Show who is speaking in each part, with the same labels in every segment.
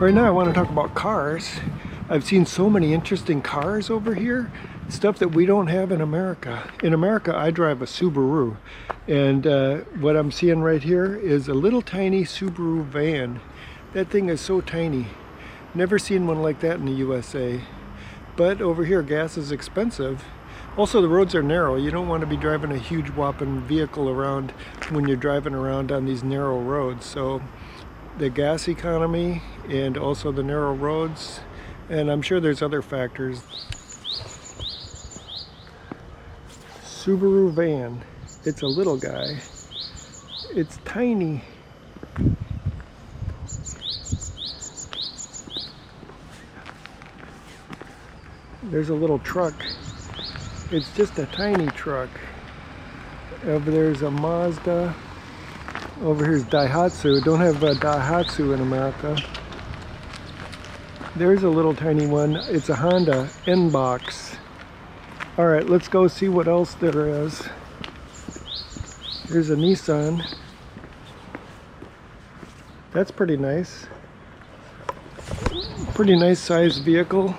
Speaker 1: Right now I want to talk about cars. I've seen so many interesting cars over here, stuff that we don't have in America. In America, I drive a Subaru, and what I'm seeing right here is a little tiny Subaru van. That thing is so tiny. Never seen one like that in the USA. But over here, gas is expensive. Also, the roads are narrow. You don't want to be driving a huge whopping vehicle around when you're driving around on these narrow roads. So the gas economy and also the narrow roads, and I'm sure there's other factors. Subaru van. It's a little guy. It's tiny. There's a little truck. It's just a tiny truck. Over there's a Mazda. Over here's Daihatsu. Don't have a Daihatsu in America. There's a little tiny one. It's a Honda N-Box. All right, let's go see what else there is. Here's a Nissan. That's pretty nice. Pretty nice sized vehicle.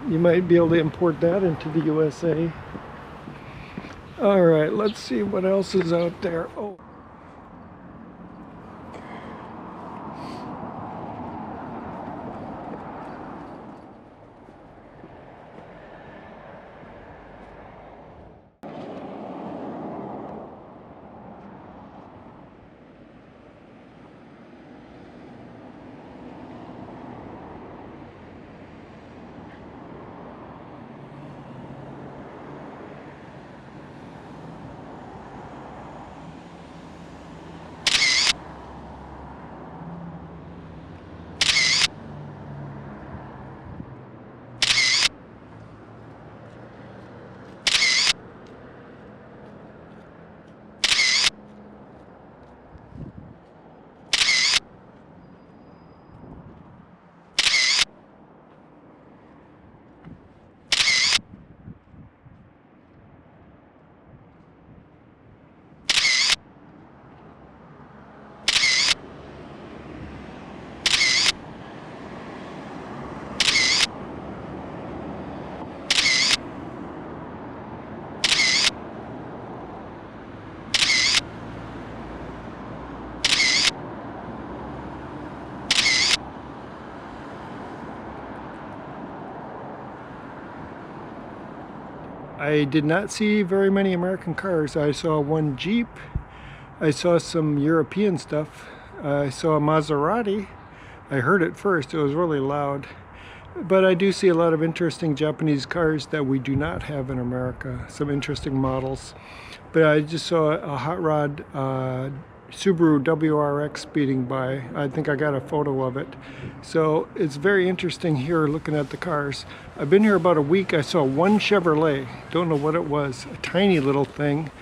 Speaker 1: You might be able to import that into the USA. All right, let's see what else is out there. Oh. I did not see very many American cars. I saw one Jeep. I saw some European stuff. I saw a Maserati. I heard it first. It was really loud. But I do see a lot of interesting Japanese cars that we do not have in America. Some interesting models. But I just saw a hot rod Subaru WRX speeding by. I think I got a photo of it. So it's very interesting here looking at the cars. I've been here about a week. I saw one Chevrolet. Don't know what it was. A tiny little thing.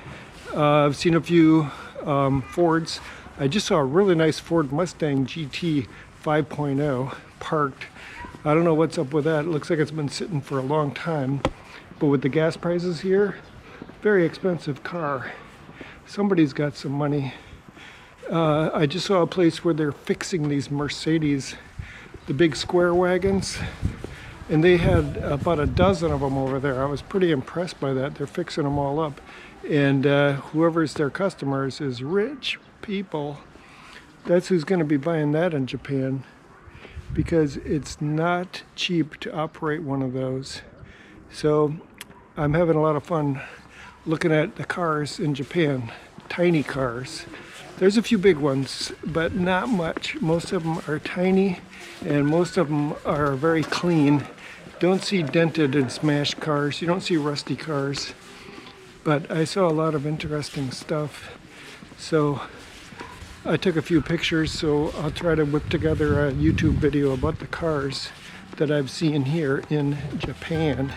Speaker 1: I've seen a few Fords. I just saw a really nice Ford Mustang GT 5.0 parked. I don't know what's up with that. It looks like it's been sitting for a long time. But with the gas prices here, very expensive car. Somebody's got some money. I just saw a place where they're fixing these Mercedes, the big square wagons, and they had about a dozen of them over there. I was pretty impressed by that. They're fixing them all up, and whoever's their customers is rich people. That's who's going to be buying that in Japan, because it's not cheap to operate one of those. So I'm having a lot of fun looking at the cars in Japan, tiny cars. There's a few big ones, but not much. Most of them are tiny, and most of them are very clean. Don't see dented and smashed cars. You don't see rusty cars. But I saw a lot of interesting stuff. So I took a few pictures, so I'll try to whip together a YouTube video about the cars that I've seen here in Japan.